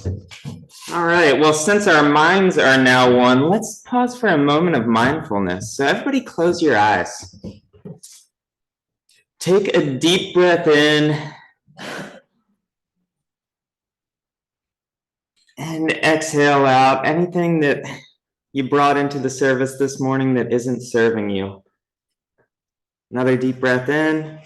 All right, well, since our minds are now one, let's pause for a moment of mindfulness. So everybody close your eyes. Take a deep breath in and exhale out anything that you brought into the service this morning that isn't serving you. Another deep breath in.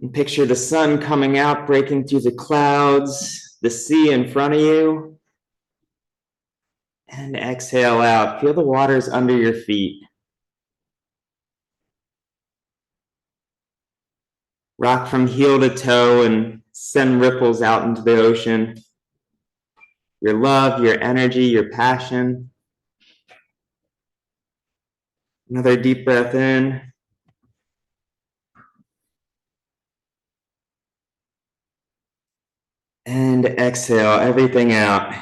And picture the sun coming out, breaking through the clouds, the sea in front of you. And exhale out. Feel the waters under your feet. Rock from heel to toe and send ripples out into the ocean. Your love, your energy, your passion. Another deep breath in. And exhale everything out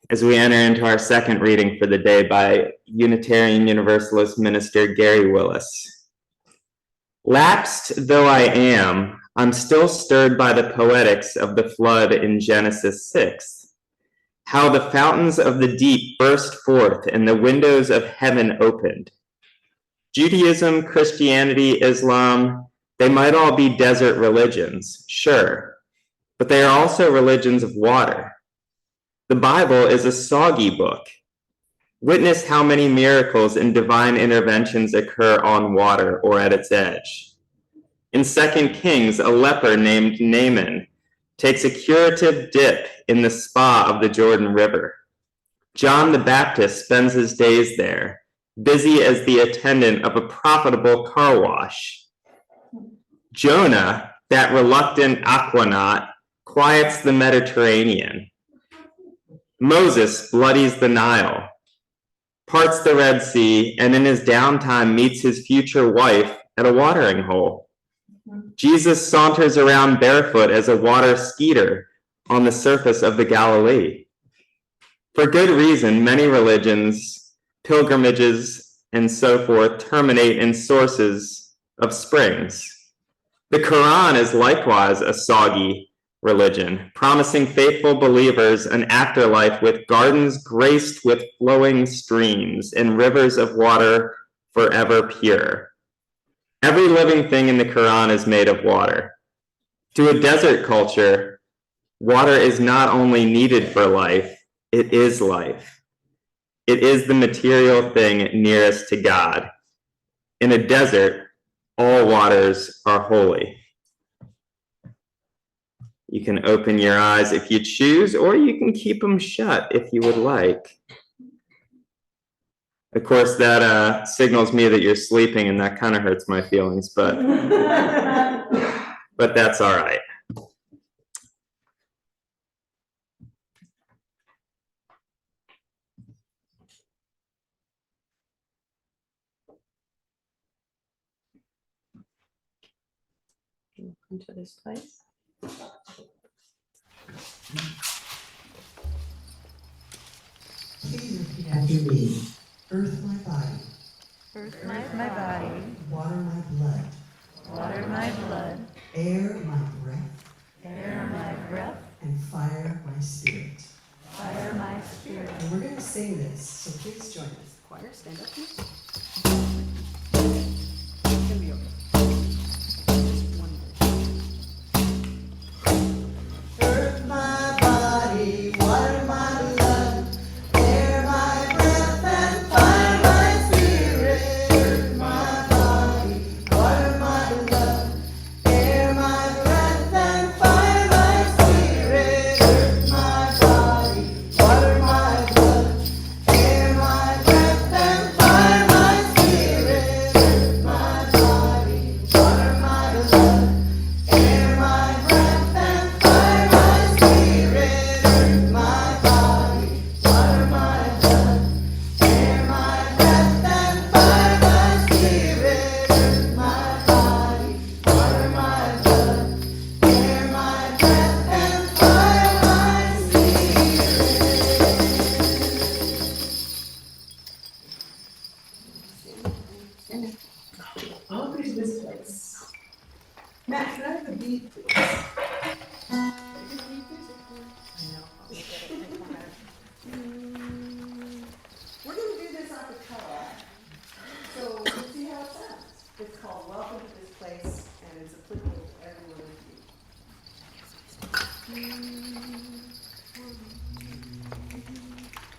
as we enter into our second reading for the day by Unitarian Universalist minister Gary Willis. Lapsed though I am, I'm still stirred by the poetics of the flood in Genesis 6. How the fountains of the deep burst forth and the windows of heaven opened. Judaism, Christianity, Islam, they might all be desert religions, sure, but they are also religions of water. The Bible is a soggy book. Witness how many miracles and divine interventions occur on water or at its edge. In 2 Kings, a leper named Naaman takes a curative dip in the spa of the Jordan River. John the Baptist spends his days there, busy as the attendant of a profitable car wash. Jonah, that reluctant aquanaut, quiets the Mediterranean. Moses bloodies the Nile, parts the Red Sea, and in his downtime meets his future wife at a watering hole. Jesus saunters around barefoot as a water skeeter on the surface of the Galilee. For good reason, many religions, pilgrimages, and so forth terminate in sources of springs. The Quran is likewise a soggy religion, promising faithful believers an afterlife with gardens graced with flowing streams and rivers of water forever pure. Every living thing in the Quran is made of water. To a desert culture, water is not only needed for life, it is life. It is the material thing nearest to God. In a desert, all waters are holy. You can open your eyes if you choose, or you can keep them shut if you would like. Of course, that signals me that you're sleeping, and that kind of hurts my feelings, but that's all right. Welcome to this place. Please repeat after me. Earth my body. Earth my body. Water my blood. Water my blood. Air my breath. Air my breath. And fire my spirit. Fire my spirit. And we're going to sing this, so please join us. Choir, stand up, please. It's going to be okay. Just one more. Earth my body, water my blood, air my breath, and fire my spirit. Earth my body, water my blood, air my breath, and fire my spirit. Earth my body, water my blood, air my breath, and fire my spirit.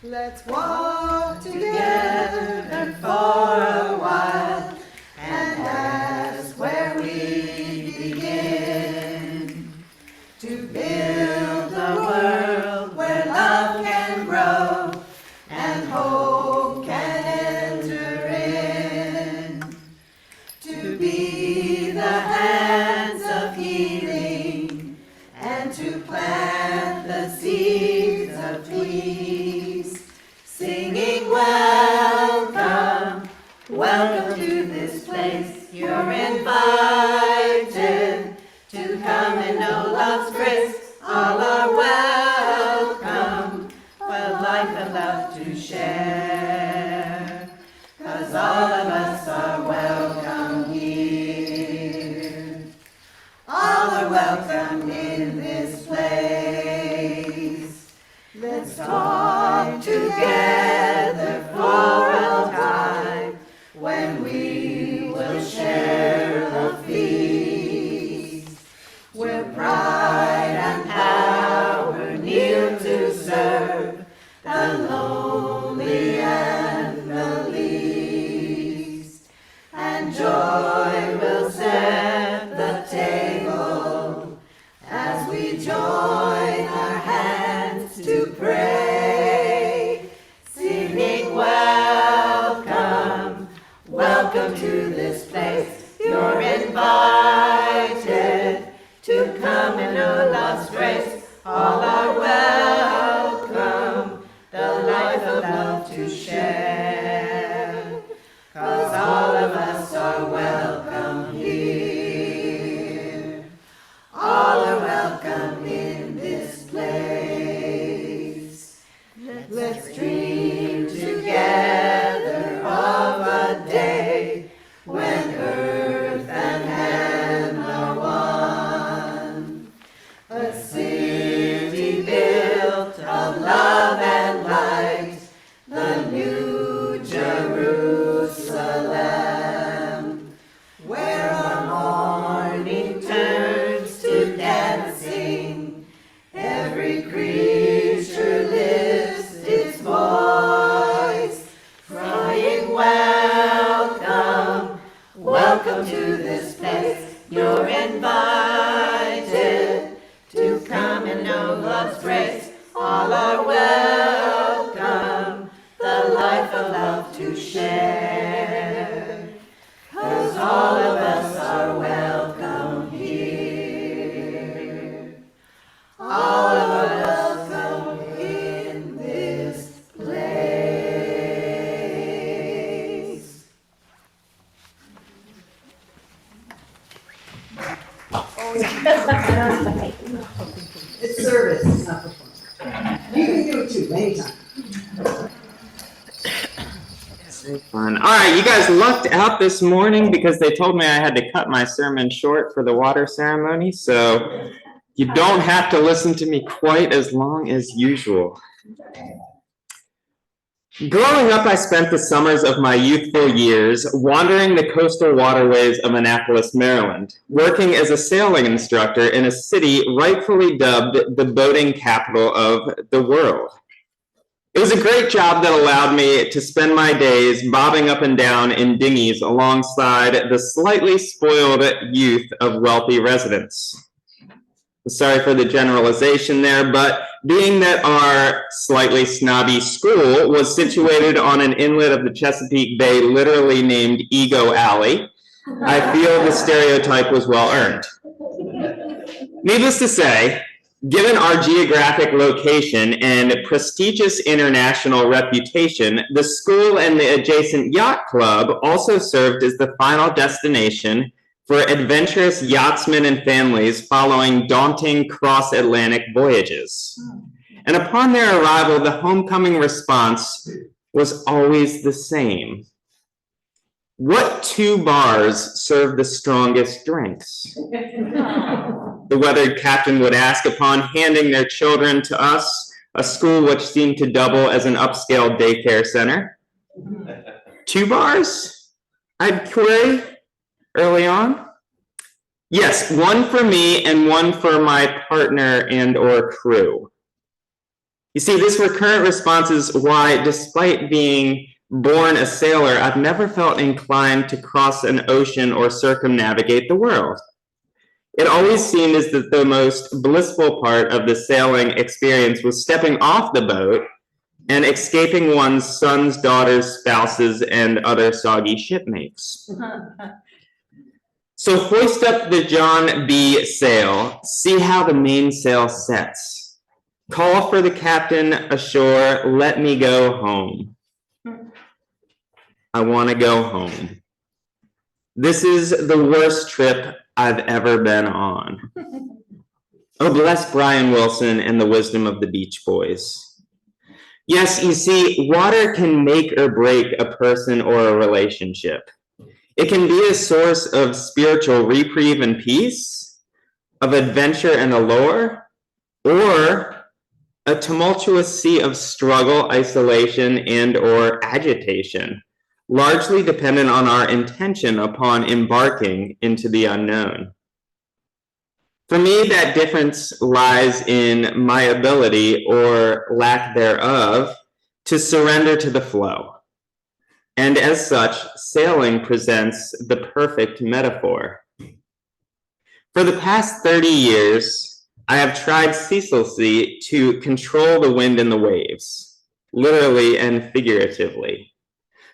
Let's walk together for a while and ask where we begin to build a world where love can grow and hope can enter in, to be the hands of healing and to plant the seeds of peace, singing welcome, welcome to this place. You're invited to come and know love's grace. All are welcome, with life and love to share, 'cause all of us are welcome here. All are welcome in this place. Let's talk together for a time when we will share a feast, where pride and power kneel to serve the lonely and the least, and joy will set the table as we join our hands to pray, singing welcome, welcome to this place. You're invited to come and know love's grace. All are welcome, the life of love to share, 'cause all of us are welcome here. All are welcome in this place. Let's dream together of a day when earth and heaven are one, a city built of love and light, the new Jerusalem, where our morning turns to dancing, every creature lifts its voice, crying welcome, welcome to this place. You're invited to come and know love's grace. All are welcome, the life of love to share, 'cause all of us are welcome here. All are welcome in this place. It's service, it's not performance. You can do it too, anytime. Fun. All right, you guys lucked out this morning because they told me I had to cut my sermon short for the water ceremony, so you don't have to listen to me quite as long as usual. Growing up, I spent the summers of my youthful years wandering the coastal waterways of Annapolis, Maryland, working as a sailing instructor in a city rightfully dubbed the boating capital of the world. It was a great job that allowed me to spend my days bobbing up and down in dinghies alongside the slightly spoiled youth of wealthy residents. Sorry for the generalization there, but being that our slightly snobby school was situated on an inlet of the Chesapeake Bay literally named Ego Alley, I feel the stereotype was well earned. Needless to say, given our geographic location and prestigious international reputation, the school and the adjacent yacht club also served as the final destination for adventurous yachtsmen and families following daunting cross-Atlantic voyages. And upon their arrival, the homecoming response was always the same. What two bars serve the strongest drinks? The weathered captain would ask upon handing their children to us, a school which seemed to double as an upscale daycare center. 2 bars? I'd query early on. Yes, one for me and one for my partner and or crew. You see, this recurrent response is why, despite being born a sailor, I've never felt inclined to cross an ocean or circumnavigate the world. It always seemed as that the most blissful part of the sailing experience was stepping off the boat and escaping one's sons, daughters, spouses, and other soggy shipmates. So hoist up the John B. sail, see how the mainsail sets. Call for the captain ashore, let me go home. I want to go home. This is the worst trip I've ever been on. Oh, bless Brian Wilson and the wisdom of the Beach Boys. Yes, you see, water can make or break a person or a relationship. It can be a source of spiritual reprieve and peace, of adventure and allure, or a tumultuous sea of struggle, isolation, and or agitation, largely dependent on our intention upon embarking into the unknown. For me, that difference lies in my ability, or lack thereof, to surrender to the flow. And as such, sailing presents the perfect metaphor. For the past 30 years, I have tried ceaselessly to control the wind and the waves, literally and figuratively,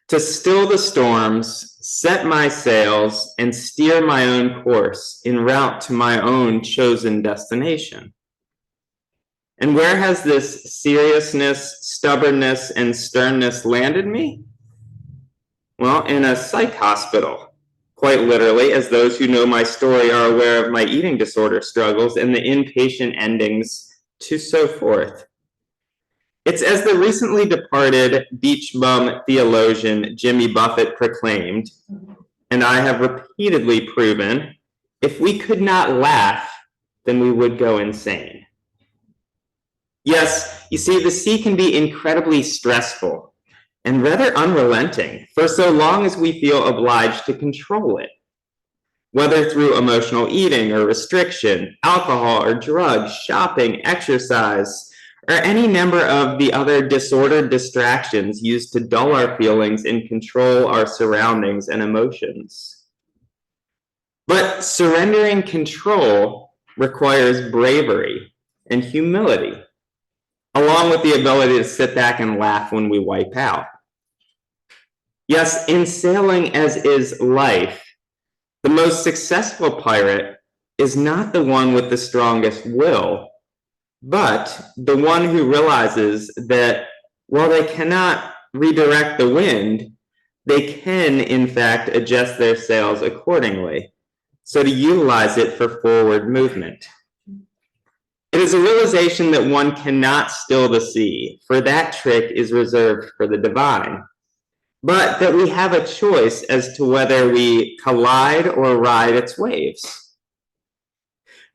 to still the storms, set my sails, and steer my own course en route to my own chosen destination. And where has this seriousness, stubbornness, and sternness landed me? Well, in a psych hospital, quite literally, as those who know my story are aware of my eating disorder struggles and the inpatient endings to so forth. It's as the recently departed beach bum theologian Jimmy Buffett proclaimed, and I have repeatedly proven, if we could not laugh, then we would go insane. Yes, you see, the sea can be incredibly stressful and rather unrelenting for so long as we feel obliged to control it, whether through emotional eating or restriction, alcohol or drugs, shopping, exercise, or any number of the other disordered distractions used to dull our feelings and control our surroundings and emotions. But surrendering control requires bravery and humility, along with the ability to sit back and laugh when we wipe out. Yes, in sailing as is life, the most successful pirate is not the one with the strongest will, but the one who realizes that while they cannot redirect the wind, they can, in fact, adjust their sails accordingly, so to utilize it for forward movement. It is a realization that one cannot still the sea, for that trick is reserved for the divine, but that we have a choice as to whether we collide or ride its waves.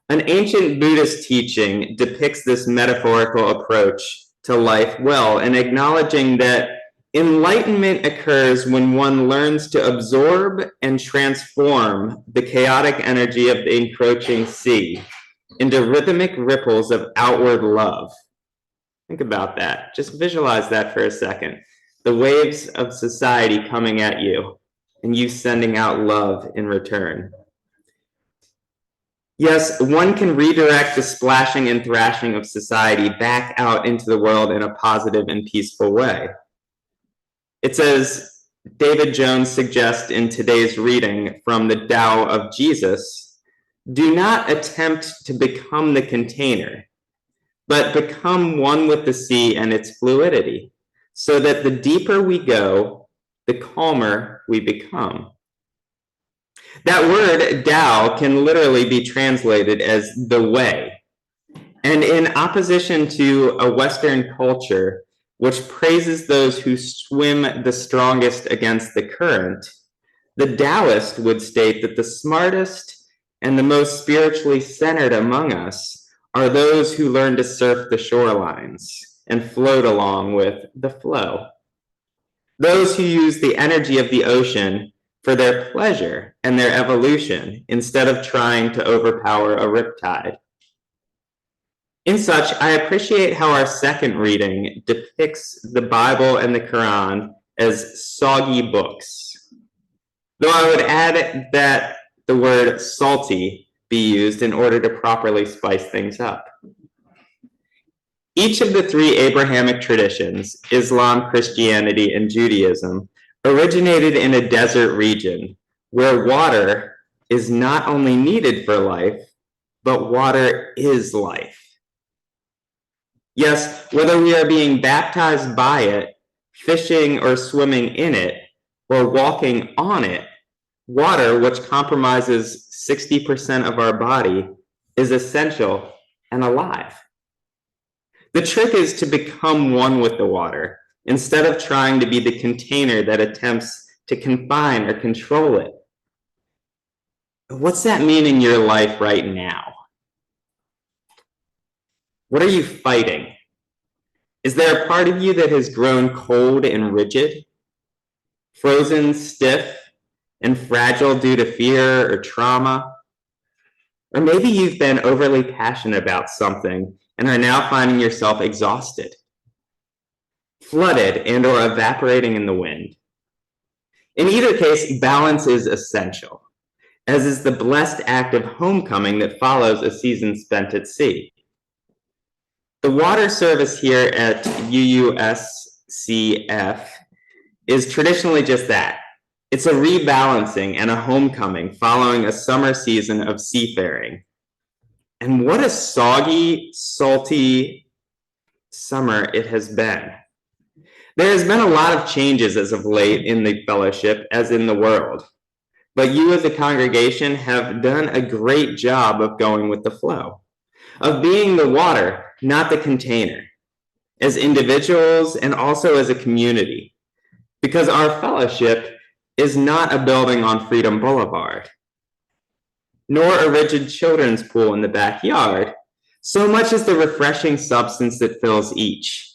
An ancient Buddhist teaching depicts this metaphorical approach to life well, in acknowledging that enlightenment occurs when one learns to absorb and transform the chaotic energy of the encroaching sea into rhythmic ripples of outward love. Think about that. Just visualize that for a second. The waves of society coming at you, and you sending out love in return. Yes, one can redirect the splashing and thrashing of society back out into the world in a positive and peaceful way. It's as David Jones suggests in today's reading from the Tao of Jesus, do not attempt to become the container, but become one with the sea and its fluidity, so that the deeper we go, the calmer we become. That word Tao can literally be translated as the way. And in opposition to a Western culture, which praises those who swim the strongest against the current, the Taoist would state that the smartest and the most spiritually centered among us are those who learn to surf the shorelines and float along with the flow. Those who use the energy of the ocean for their pleasure and their evolution instead of trying to overpower a riptide. In such, I appreciate how our second reading depicts the Bible and the Quran as soggy books. Though I would add that the word salty be used in order to properly spice things up. Each of the three Abrahamic traditions, Islam, Christianity, and Judaism, originated in a desert region where water is not only needed for life, but water is life. Yes, whether we are being baptized by it, fishing or swimming in it, or walking on it, water, which compromises 60% of our body, is essential and alive. The trick is to become one with the water, instead of trying to be the container that attempts to confine or control it. What's that mean in your life right now? What are you fighting? Is there a part of you that has grown cold and rigid, frozen, stiff, and fragile due to fear or trauma? Or maybe you've been overly passionate about something and are now finding yourself exhausted, flooded, and or evaporating in the wind. In either case, balance is essential, as is the blessed act of homecoming that follows a season spent at sea. The water service here at UUFSCC is traditionally just that. It's a rebalancing and a homecoming following a summer season of seafaring. And what a soggy, salty summer it has been. There has been a lot of changes as of late in the fellowship, as in the world. But you as a congregation have done a great job of going with the flow, of being the water, not the container, as individuals and also as a community. Because our fellowship is not a building on Freedom Boulevard, nor a rigid children's pool in the backyard, so much as the refreshing substance that fills each.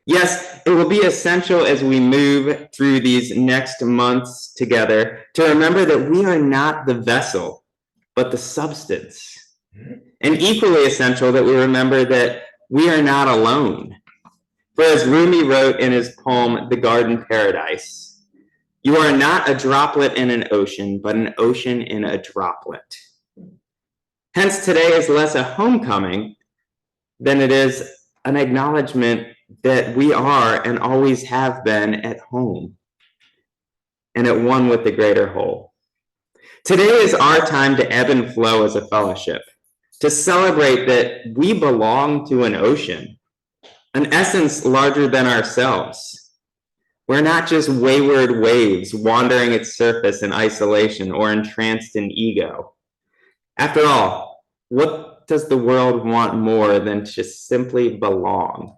Yes, it will be essential as we move through these next months together to remember that we are not the vessel, but the substance. And equally essential that we remember that we are not alone. For as Rumi wrote in his poem, The Garden Paradise, you are not a droplet in an ocean, but an ocean in a droplet. Hence, today is less a homecoming than it is an acknowledgement that we are and always have been at home and at one with the greater whole. Today is our time to ebb and flow as a fellowship, to celebrate that we belong to an ocean, an essence larger than ourselves. We're not just wayward waves wandering its surface in isolation or entranced in ego. After all, what does the world want more than to simply belong?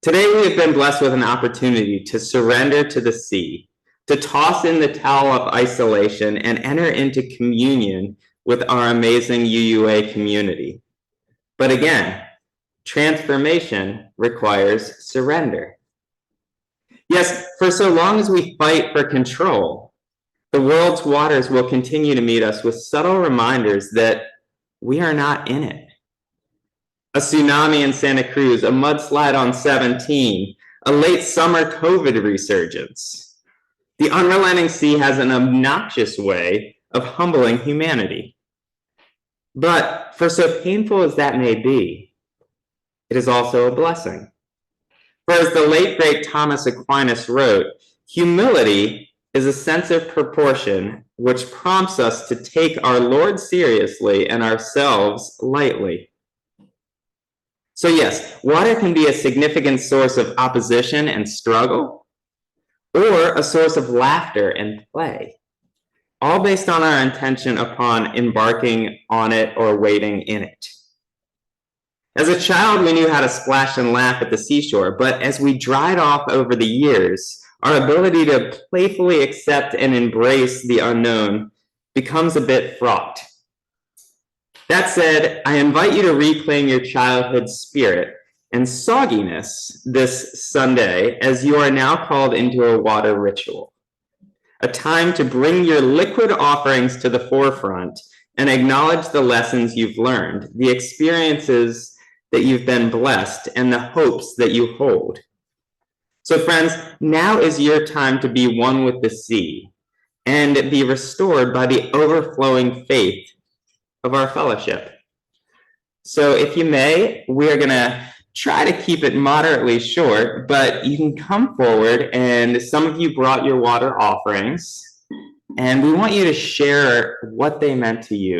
Today we have been blessed with an opportunity to surrender to the sea, to toss in the towel of isolation and enter into communion with our amazing UUA community. But again, transformation requires surrender. Yes, for so long as we fight for control, the world's waters will continue to meet us with subtle reminders that we are not in it. A tsunami in Santa Cruz, a mudslide on 17, a late summer COVID resurgence. The unrelenting sea has an obnoxious way of humbling humanity. But for so painful as that may be, it is also a blessing. For as the late great Thomas Aquinas wrote, humility is a sense of proportion which prompts us to take our Lord seriously and ourselves lightly. So yes, water can be a significant source of opposition and struggle, or a source of laughter and play, all based on our intention upon embarking on it or wading in it. As a child, we knew how to splash and laugh at the seashore, but as we dried off over the years, our ability to playfully accept and embrace the unknown becomes a bit fraught. That said, I invite you to reclaim your childhood spirit and sogginess this Sunday as you are now called into a water ritual. a time to bring your liquid offerings to the forefront and acknowledge the lessons you've learned, the experiences that you've been blessed, and the hopes that you hold. So friends, now is your time to be one with the sea and be restored by the overflowing faith of our fellowship. So if you may, we are going to try to keep it moderately short, but you can come forward, and some of you brought your water offerings, and we want you to share what they meant to you.